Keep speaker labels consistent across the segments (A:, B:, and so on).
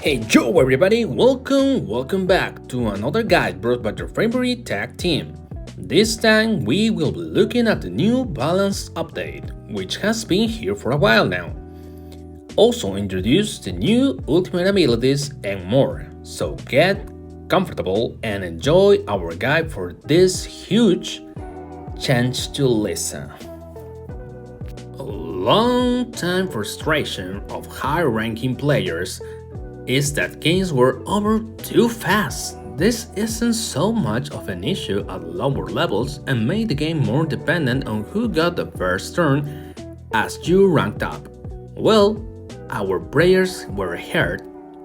A: Hey yo everybody, welcome back to another guide brought by your favorite tag team. This time we will be looking at the new Balance update, which has been here for a while now. Also introduce the new ultimate abilities and more, so get comfortable and enjoy our guide for this huge change to Lyssa. A long time frustration of high-ranking players is that games were over too fast. This isn't so much of an issue at lower levels and made the game more dependent on who got the first turn as you ranked up. Well, our players were hurt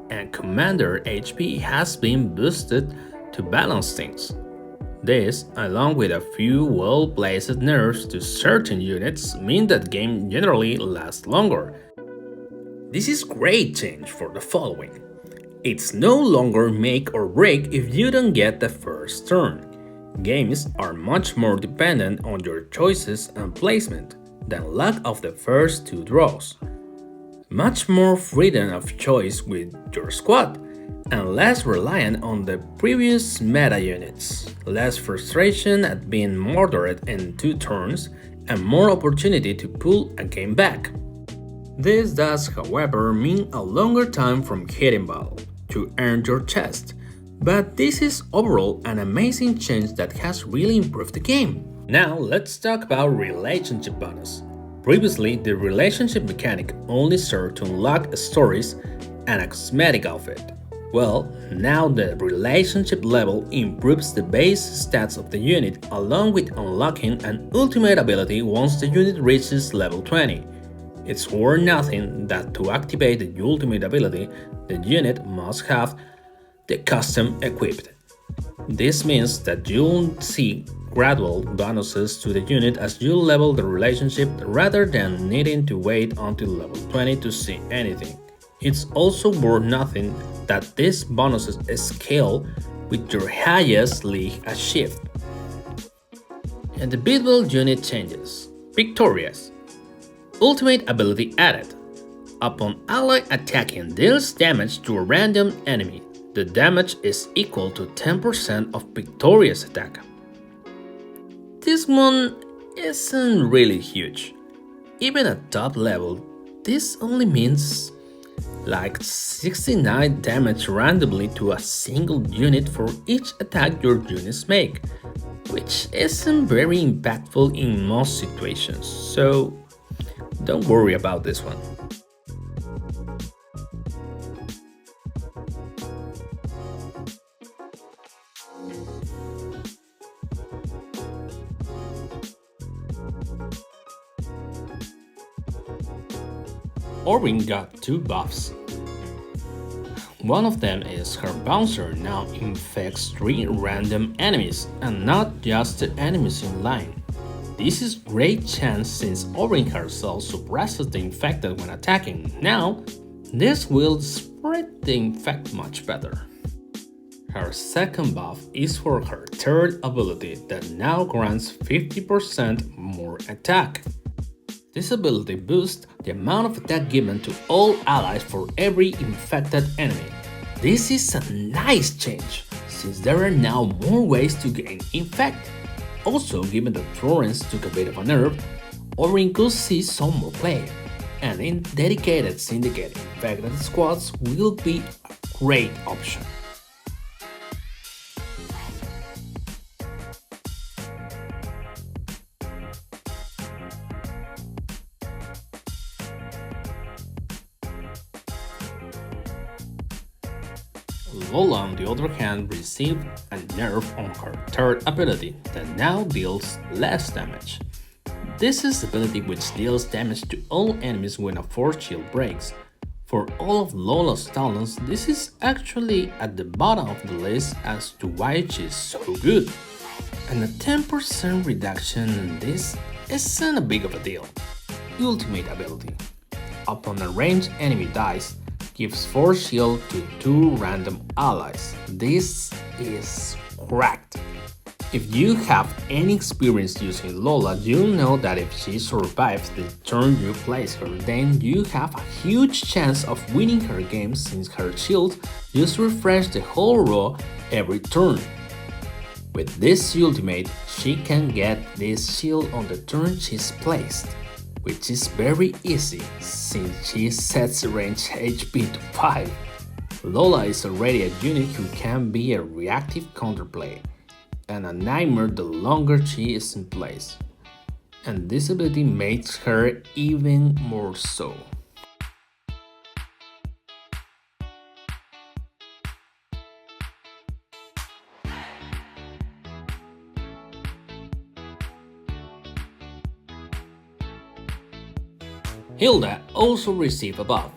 A: and Commander HP has been boosted to balance things. This, along with a few well-placed nerfs to certain units, mean that game generally lasts longer. This is great change for the following. It's no longer make or break if you don't get the first turn. Games are much more dependent on your choices and placement than luck of the first two draws. Much more freedom of choice with your squad, and less reliant on the previous meta units, less frustration at being murdered in 2 turns, and more opportunity to pull a game back. This does, however, mean a longer time from hitting battle to earn your chest, but this is overall an amazing change that has really improved the game. Now let's talk about relationship bonus. Previously, the relationship mechanic only served to unlock stories and a cosmetic outfit. Well, now the relationship level improves the base stats of the unit along with unlocking an ultimate ability once the unit reaches level 20. It's worth nothing that to activate the ultimate ability, the unit must have the custom equipped. This means that you'll see gradual bonuses to the unit as you level the relationship rather than needing to wait until level 20 to see anything. It's also worth nothing that these bonuses scale with your highest league achieved. And the Beatable unit changes. Victorious. Ultimate ability added. Upon ally attacking deals damage to a random enemy, the damage is equal to 10% of Victorious attack. This one isn't really huge. Even at top level, this only means like 69 damage randomly to a single unit for each attack your units make, which isn't very impactful in most situations, so don't worry about this one. Orin got 2 buffs. One of them is her bouncer now infects 3 random enemies and not just the enemies in line. This is great chance since Orin herself suppresses the infected when attacking. Now, this will spread the infect much better. Her second buff is for her third ability that now grants 50% more attack. This ability boosts the amount of attack given to all allies for every infected enemy. This is a nice change, since there are now more ways to gain infect. Also, given that Florence took a bit of a nerf, Orin could see some more play, and in dedicated syndicate infected squads will be a great option. Lola, on the other hand, received a nerf on her third ability that now deals less damage. This is the ability which deals damage to all enemies when a force shield breaks. For all of Lola's talents, this is actually at the bottom of the list as to why she is so good. And a 10% reduction in this isn't a big of a deal. Ultimate ability. Upon a ranged enemy dies, gives force shield to 2 random allies. This is cracked. If you have any experience using Lola, you'll know that if she survives the turn you place her, then you have a huge chance of winning her game since her shield just refresh the whole row every turn. With this ultimate, she can get this shield on the turn she's placed, which is very easy since she sets range HP to 5. Lola is already a unit who can be a reactive counterplay, and a nightmare the longer she is in place, and this ability makes her even more so. Hilda also received a buff.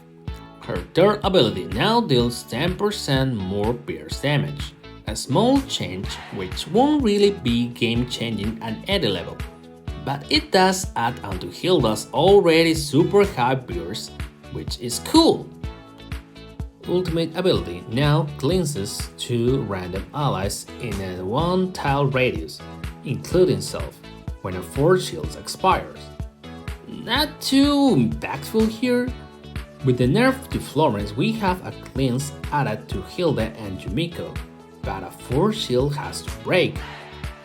A: Her third ability now deals 10% more pierce damage, a small change which won't really be game-changing at any level, but it does add onto Hilda's already super high pierce, which is cool. Ultimate ability now cleanses 2 random allies in a 1-tile radius, including self, when a force shield expires. Not too impactful here. With the nerf to Florence, we have a cleanse added to Hilda and Yumiko, but a force shield has to break,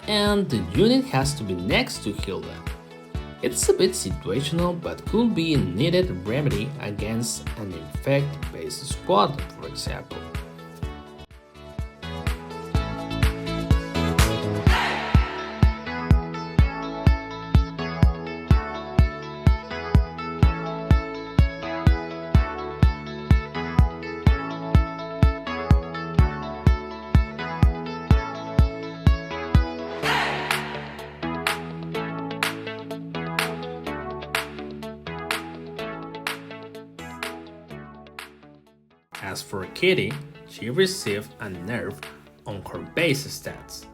A: and the unit has to be next to Hilda. It's a bit situational, but could be a needed remedy against an infect-based squad, for example. As for Kitty, she received a nerf on her base stats.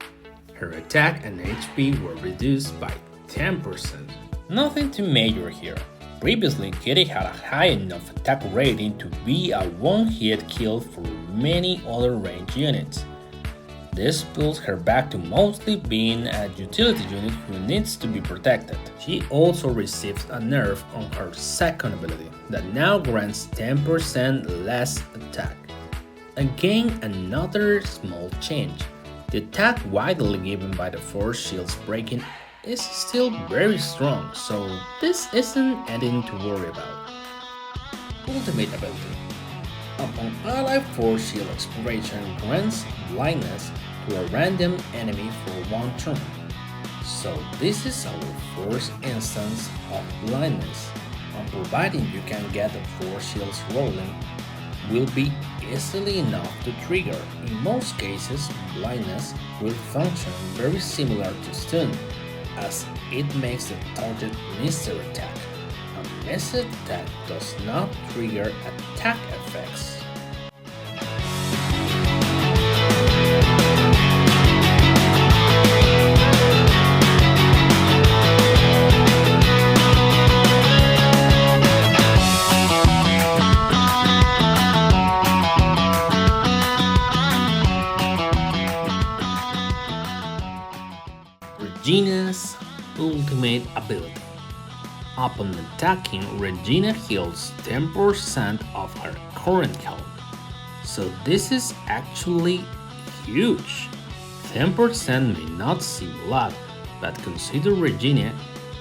A: Her attack and HP were reduced by 10%. Nothing too major here. Previously, Kitty had a high enough attack rating to be a one-hit kill for many other ranged units. This pulls her back to mostly being a utility unit who needs to be protected. She also receives a nerf on her second ability that now grants 10% less attack. Again, another small change. The attack widely given by the force shields breaking is still very strong, so this isn't anything to worry about. Ultimate ability. Upon ally force shield expiration grants blindness to a random enemy for 1 turn. So this is our first instance of blindness, and providing you can get the force shields rolling, will be easily enough to trigger. In most cases, blindness will function very similar to stun, as it makes the target miss their attack. A missed attack does not trigger attack effects. Regina's ultimate ability. Upon attacking, Regina heals 10% of her current health. So this is actually huge. 10% may not seem a lot, but consider Regina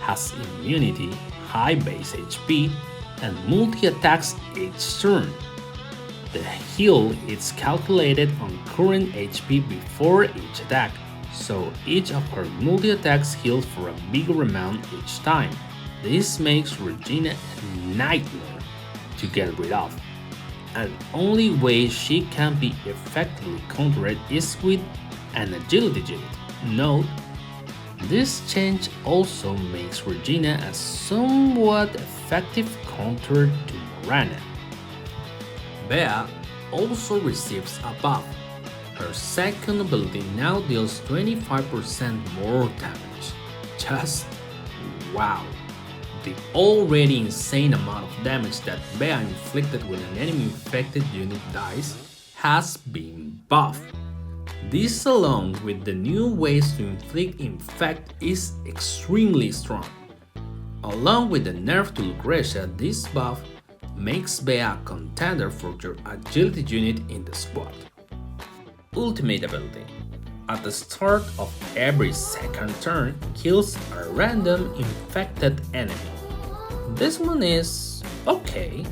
A: has immunity, high base HP, and multi-attacks each turn. The heal is calculated on current HP before each attack, so each of her multi-attacks heals for a bigger amount each time. This makes Regina a nightmare to get rid of, and the only way she can be effectively countered is with an agility unit. Note, this change also makes Regina a somewhat effective counter to Morana. Bea also receives a buff. Her second ability now deals 25% more damage. Just wow! The already insane amount of damage that Bea inflicted when an enemy infected unit dies has been buffed. This, along with the new ways to inflict infect, is extremely strong. Along with the nerf to Lucretia, this buff makes Bea a contender for your agility unit in the squad. Ultimate ability. At the start of every second turn, kills a random infected enemy. This one is okay,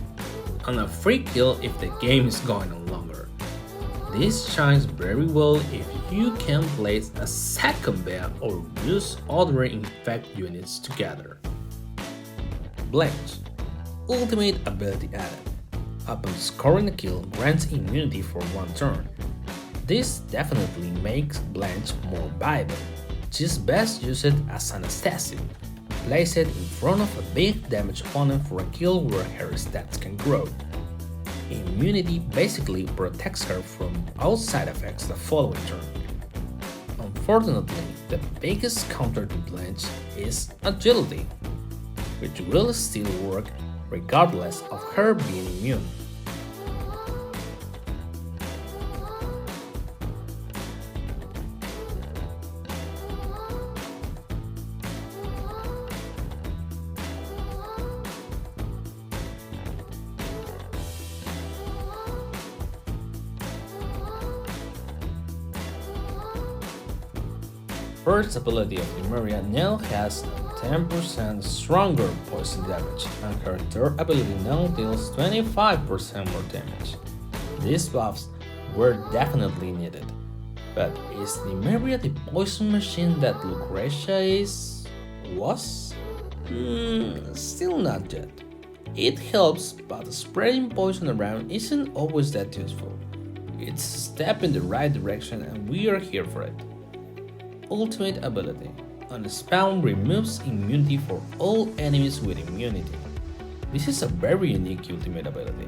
A: and a free kill if the game is going on longer. This shines very well if you can place a second Bea or use other infect units together. Blanch. Ultimate ability added. Upon scoring a kill, grants immunity for one turn. This definitely makes Blanch more viable. Just best use it as an assassin. Place it in front of a big damage opponent for a kill where her stats can grow. Immunity basically protects her from all side effects the following turn. Unfortunately, the biggest counter to Blanch is agility, which will still work regardless of her being immune. First ability of Lemuria now has 10% stronger poison damage, and her third ability now deals 25% more damage. These buffs were definitely needed, but is Lemuria the poison machine that Lucretia was? Still not yet. It helps, but spreading poison around isn't always that useful. It's a step in the right direction and we are here for it. Ultimate ability. On spawn removes immunity for all enemies with immunity. This is a very unique ultimate ability.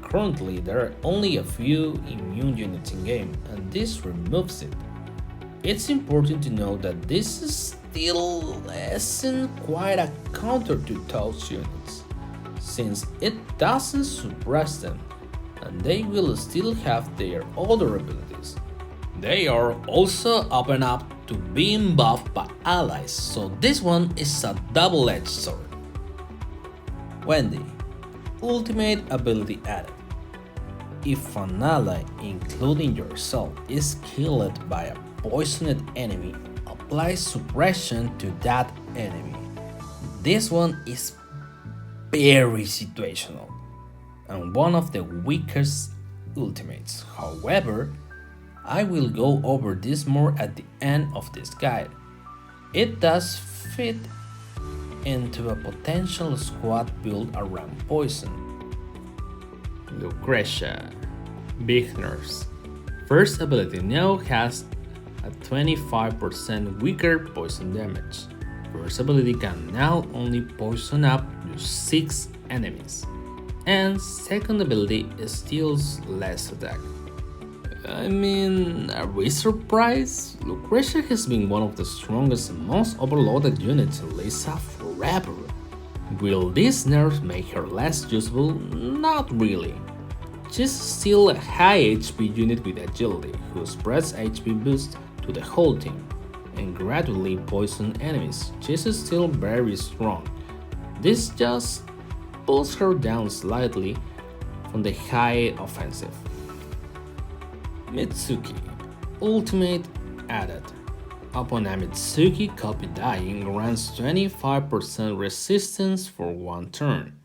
A: Currently, there are only a few immune units in game, and this removes it. It's important to know that this still isn't quite a counter to those units, since it doesn't suppress them, and they will still have their other abilities. They are also open up to being buffed by allies, so this one is a double-edged sword. Wendy. Ultimate ability added. If an ally, including yourself, is killed by a poisoned enemy, apply suppression to that enemy. This one is very situational and one of the weakest ultimates. However, I will go over this more at the end of this guide. It does fit into a potential squad built around poison. Lucretia. Big nerfs. First ability now has a 25% weaker poison damage. First ability can now only poison up to 6 enemies. And second ability steals less attack. I mean, are we surprised? Lucretia has been one of the strongest and most overloaded units in Lyssa forever. Will these nerfs make her less usable? Not really. She's still a high HP unit with agility, who spreads HP boost to the whole team, and gradually poison enemies. She's still very strong. This just pulls her down slightly from the high offensive. Mitsuki. Ultimate added. Upon a Mitsuki copy dying, grants 25% resistance for one turn.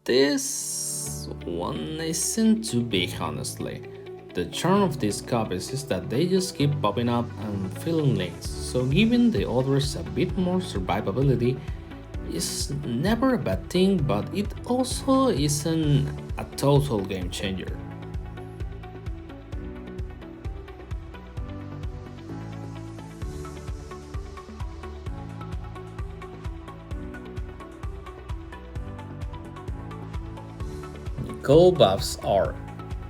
A: This one isn't too big, honestly. The charm of these copies is that they just keep popping up and filling lanes, so giving the others a bit more survivability is never a bad thing, but it also isn't a total game changer. Nicole buffs are: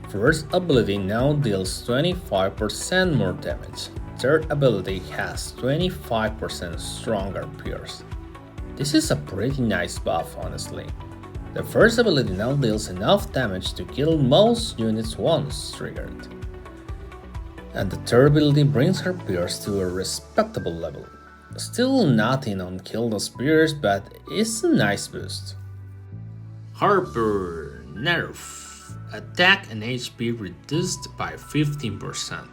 A: first ability now deals 25% more damage. Third ability has 25% stronger pierce. This is a pretty nice buff, honestly. The first ability now deals enough damage to kill most units once triggered. And the third ability brings her Pierce to a respectable level. Still nothing on Kilda's Pierce, but it's a nice boost. Harper Nerf. Attack and HP reduced by 15%.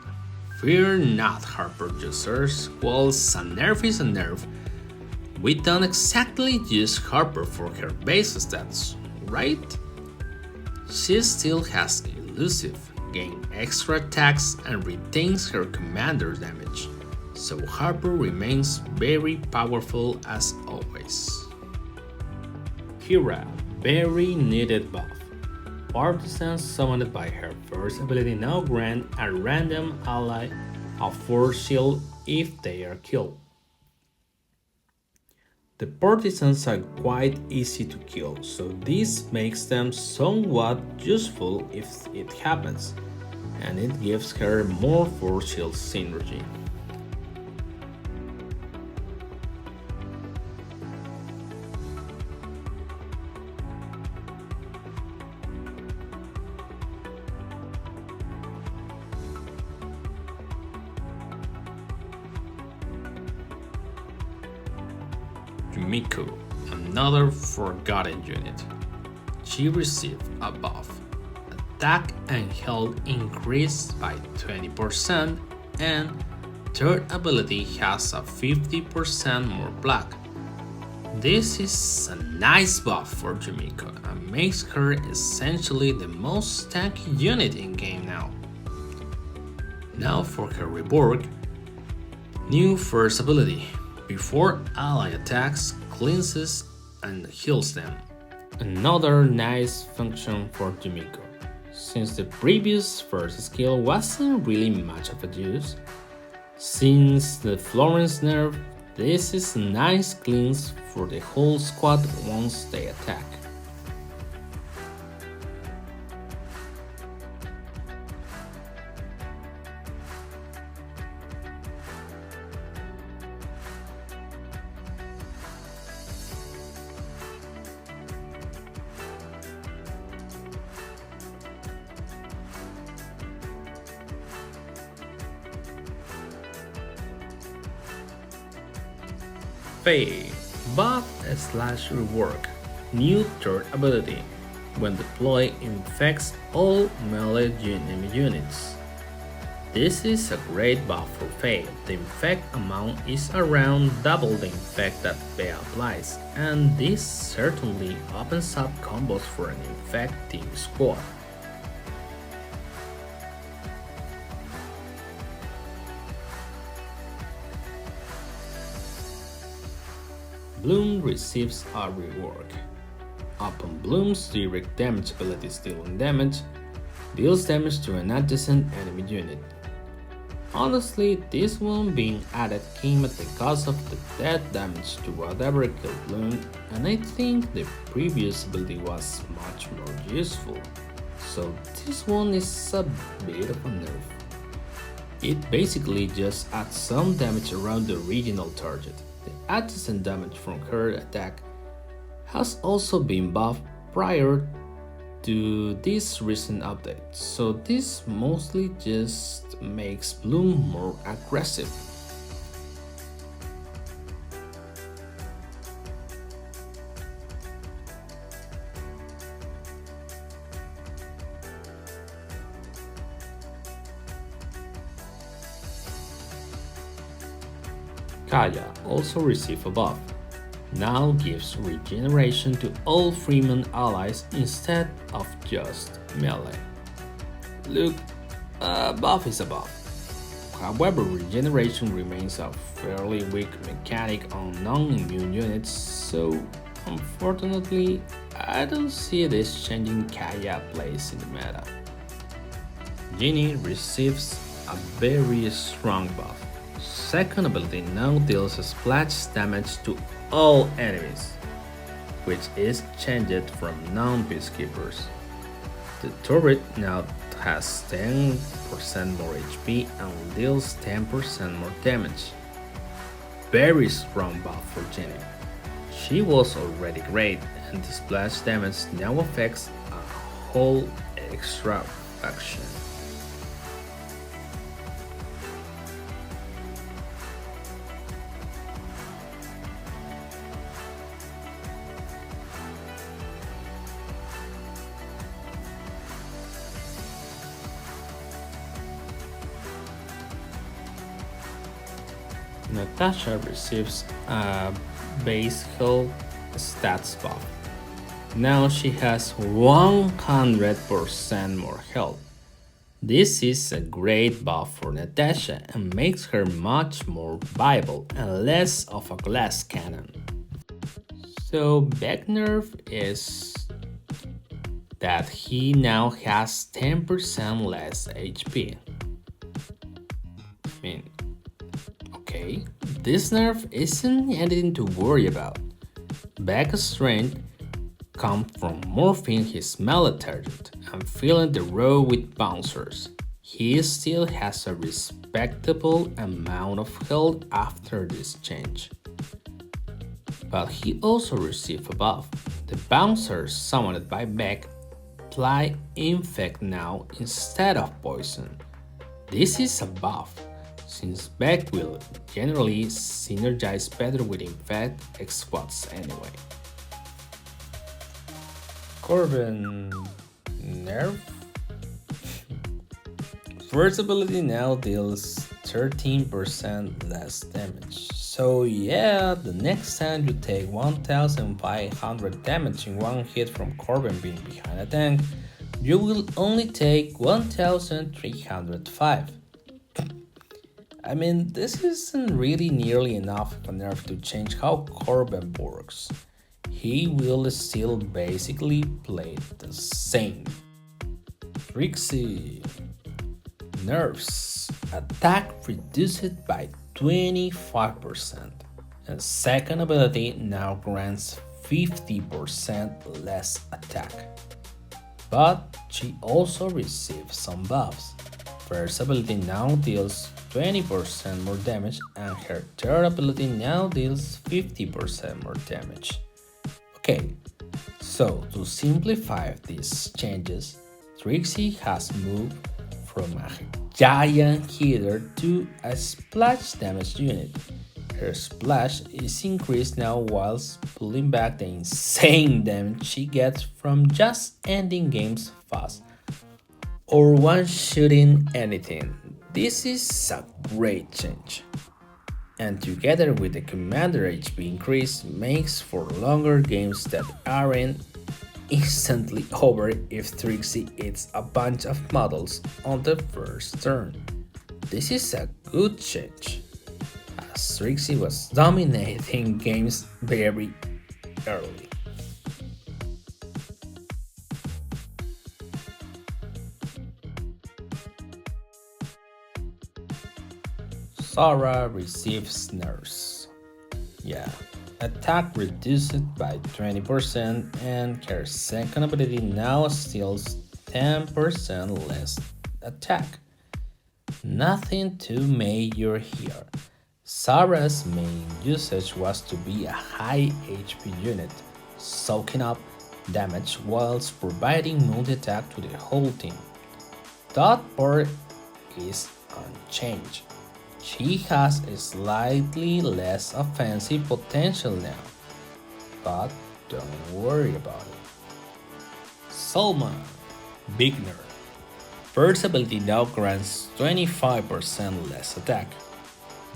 A: Fear not, Harper users, whilst a nerf is a nerf, we don't exactly use Harper for her base stats, right? She still has elusive, gains extra attacks, and retains her commander damage, so Harper remains very powerful as always. Kira, very needed buff. Partisans summoned by her first ability now grant a random ally a force shield if they are killed. The partisans are quite easy to kill, so this makes them somewhat useful if it happens, and it gives her more force shield synergy. Yumiko, another forgotten unit. She received a buff. Attack and health increased by 20%, and third ability has a 50% more block. This is a nice buff for Yumiko and makes her essentially the most tanky unit in game now. Now for her rework. New first ability. Before ally attacks, cleanses and heals them. Another nice function for Yumiko. Since the previous first skill wasn't really much of a use, since the Florence nerf, this is a nice cleanse for the whole squad once they attack. Faye, buff / rework, new third ability. When deployed, infects all melee enemy units. This is a great buff for Faye. The infect amount is around double the infect that Faye applies, and this certainly opens up combos for an infect team squad. Bloom receives a rework. Upon Bloom's direct damage ability dealing damage, deals damage to an adjacent enemy unit. Honestly, this one being added came at the cost of the dead damage to whatever killed Bloom, and I think the previous ability was much more useful, so this one is a bit of a nerf. It basically just adds some damage around the original target. The adjacent damage from her attack has also been buffed prior to this recent update, so this mostly just makes Bloom more aggressive. Kaya also received a buff. Now gives regeneration to all Freeman allies instead of just melee. Look, a buff is a buff. However, regeneration remains a fairly weak mechanic on non-immune units, so unfortunately, I don't see this changing Kaya place in the meta. Genie receives a very strong buff. Second ability now deals splash damage to all enemies, which is changed from non-peacekeepers. The turret now has 10% more HP and deals 10% more damage. Very strong buff for Jenny. She was already great, and the splash damage now affects a whole extra faction. Natasha receives a base health stats buff. Now she has 100% more health. This is a great buff for Natasha and makes her much more viable and less of a glass cannon. So Beck nerf is that he now has 10% less HP. I mean, okay, this nerf isn't anything to worry about. Beck's strength comes from morphing his melee target and filling the row with bouncers. He still has a respectable amount of health after this change. But he also received a buff. The bouncers summoned by Beck apply Infect now instead of Poison. This is a buff, since Beck will generally synergize better with Infect squads anyway. Corbin nerf. First ability now deals 13% less damage. So yeah, the next time you take 1500 damage in one hit from Corbin being behind a tank, you will only take 1305. I mean, this isn't really nearly enough of a nerf to change how Corbin works. He will still basically play the same. Trixie nerfs attack reduced by 25%, and second ability now grants 50% less attack. But she also receives some buffs. First ability now deals 20% more damage, and her third ability now deals 50% more damage. Okay, so to simplify these changes, Trixie has moved from a giant hitter to a splash damage unit. Her splash is increased now whilst pulling back the insane damage she gets from just ending games fast or one-shooting anything. This is a great change. And together with the commander HP increase makes for longer games that aren't instantly over if Trixie eats a bunch of models on the first turn. This is a good change, as Trixie was dominating games very early. Sora receives nerfs. Yeah, attack reduced by 20%, and her second ability now steals 10% less attack. Nothing too major here. Sora's main usage was to be a high HP unit, soaking up damage whilst providing multi-attack to the whole team. That part is unchanged. She has a slightly less offensive potential now, but don't worry about it. Salma, big nerf. First ability now grants 25% less attack,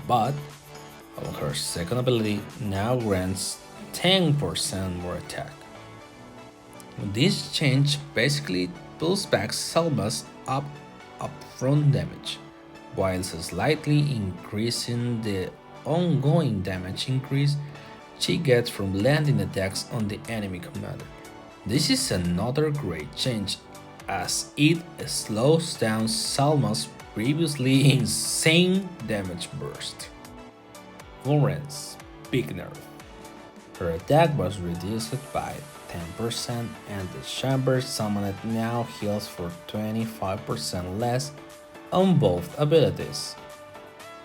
A: but her second ability now grants 10% more attack. This change basically pulls back Salma's upfront damage, whilst slightly increasing the ongoing damage increase she gets from landing attacks on the enemy commander. This is another great change, as it slows down Salma's previously insane damage burst. Florence, big nerf. Her attack was reduced by 10%, and the Chamber Summoned now heals for 25% less on both abilities.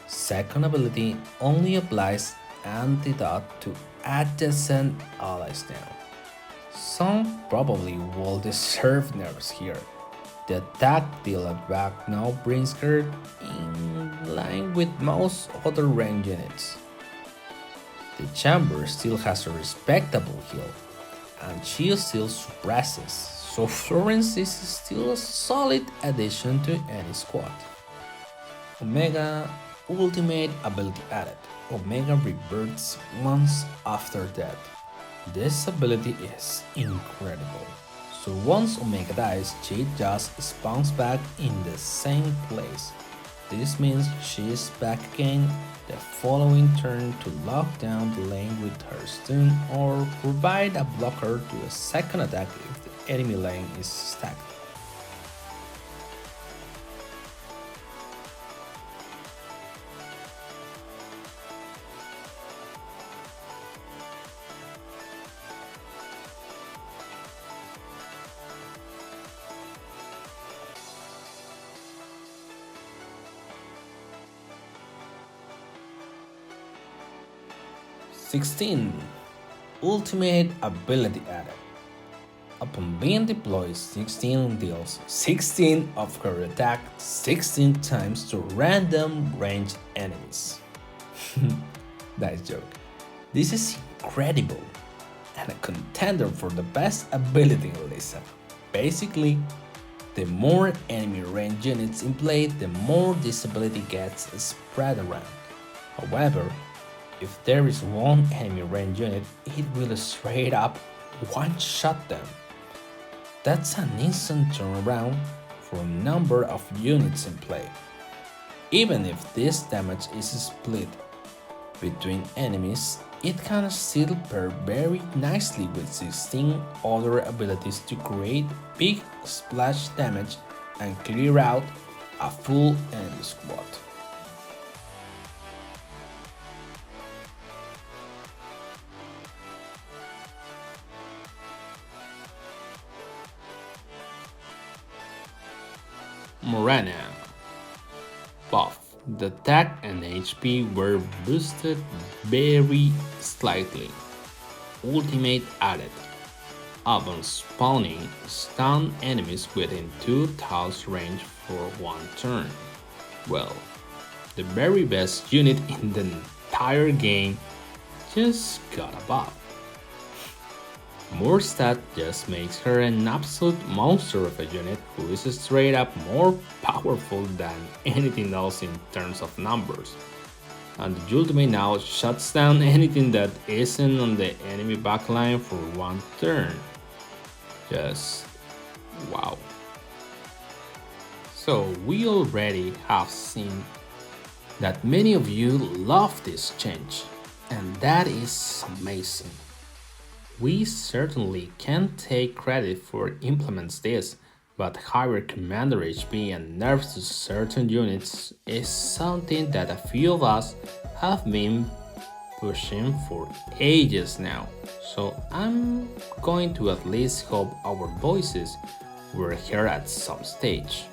A: Second ability only applies antidote to adjacent allies now. Some probably will deserve nerfs here. The attack dealer back now brings her in line with most other range units. The chamber still has a respectable heal, and she still suppresses, so Florence is still a solid addition to any squad. Omega Ultimate ability added. Omega reverts once after death. This ability is incredible. So once Omega dies, she just spawns back in the same place. This means she is back again the following turn to lock down the lane with her stun or provide a blocker to a second attack if the enemy lane is stacked. 16. Ultimate ability added. Upon being deployed, 16 deals 16 of her attack 16 times to random ranged enemies. Nice joke. This is incredible and a contender for the best ability in Lyssa. Basically, the more enemy range units in play, the more this ability gets spread around. However, if there is one enemy range unit, it will straight up one-shot them. That's an instant turnaround for a number of units in play. Even if this damage is split between enemies, it can still pair very nicely with 16 other abilities to create big splash damage and clear out a full enemy squad. Morana buff. The attack and HP were boosted very slightly. Ultimate added. Upon spawning, stun enemies within 2,000 range for one turn. Well, the very best unit in the entire game just got a buff. More stat just makes her an absolute monster of a unit who is straight up more powerful than anything else in terms of numbers. And the ultimate now shuts down anything that isn't on the enemy backline for one turn. Just wow. So we already have seen that many of you love this change, and that is amazing. We certainly can't take credit for implements this, but higher commander HP and nerfs to certain units is something that a few of us have been pushing for ages now. So I'm going to at least hope our voices were heard at some stage.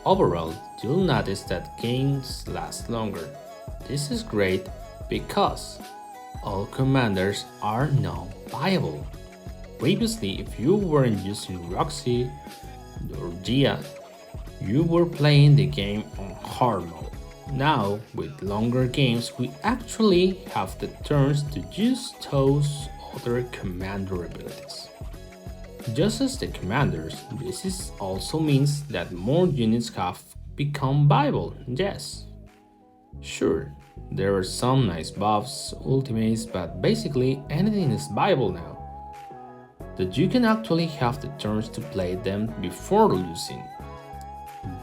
A: Overall, you'll notice that games last longer. This is great because all commanders are now viable. Previously, if you weren't using Roxy or Gia, you were playing the game on hard mode. Now, with longer games, we actually have the turns to use those other commander abilities. Just as the commanders, this also means that more units have become viable, yes. Sure, there are some nice buffs, ultimates, but basically anything is viable now. That you can actually have the turns to play them before losing.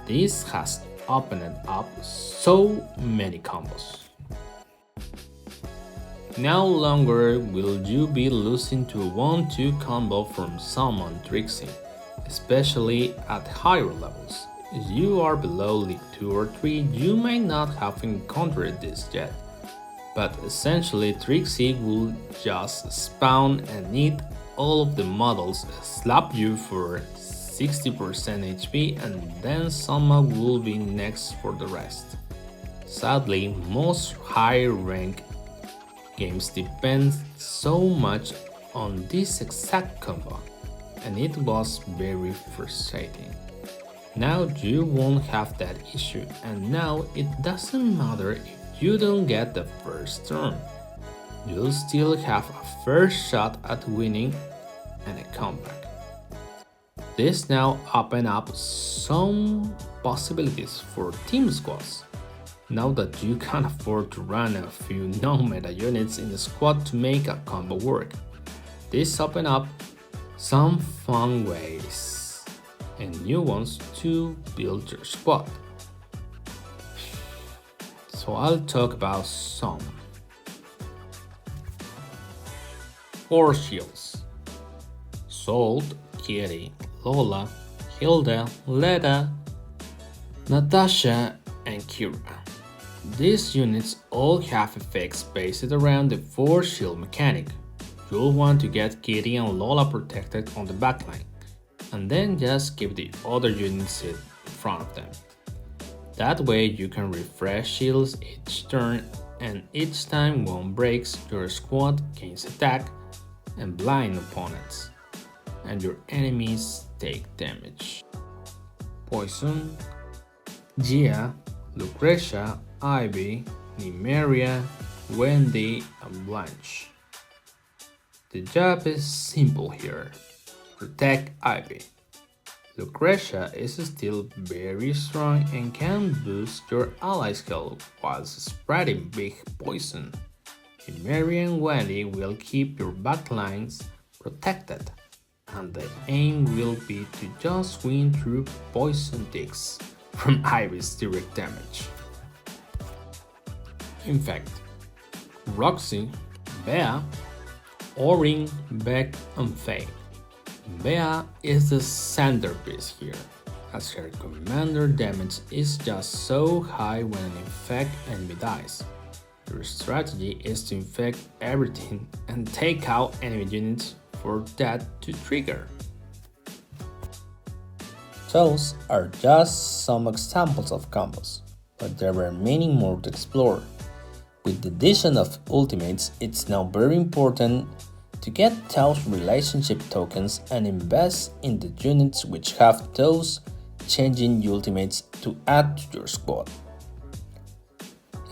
A: This has opened up so many combos. No longer will you be losing to a 1-2 combo from someone Trixie, especially at higher levels. If you are below League 2 or 3, you may not have encountered this yet, but essentially Trixie will just spawn and eat all of the models, slap you for 60% HP, and then someone will be next for the rest. Sadly, most high rank games depend so much on this exact combo, and it was very frustrating. Now you won't have that issue, and now it doesn't matter if you don't get the first turn. You'll still have a first shot at winning and a comeback. This now opens up some possibilities for team squads. Now that you can afford to run a few non-meta units in the squad to make a combo work, this opens up some fun ways and new ones to build your squad. So I'll talk about some. Force shields. Salt, Kitty, Lola, Hilda, Leda, Natasha, and Kira. These units all have effects based around the force shield mechanic. You'll want to get Kitty and Lola protected on the backline, and then just keep the other units in front of them. That way you can refresh shields each turn, and each time one breaks, your squad gains attack and blind opponents, and your enemies take damage. Poison, Gia, Lucretia, Ivy, Nymeria, Wendy, and Blanche. The job is simple here. Protect Ivy. Lucretia is still very strong and can boost your allies' health while spreading big poison. Nymeria and Wendy will keep your backlines protected, and the aim will be to just win through poison ticks from Ivy's direct damage. In fact, Roxy, Bea, Orin, Beck, and Faye. Bea is the centerpiece here, as her commander damage is just so high when an infect enemy dies. Your strategy is to infect everything and take out enemy units for that to trigger. Those are just some examples of combos, but there are many more to explore. With the addition of ultimates, it's now very important to get those relationship tokens and invest in the units which have those changing ultimates to add to your squad.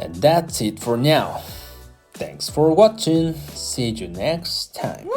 A: And that's it for now. Thanks for watching. See you next time.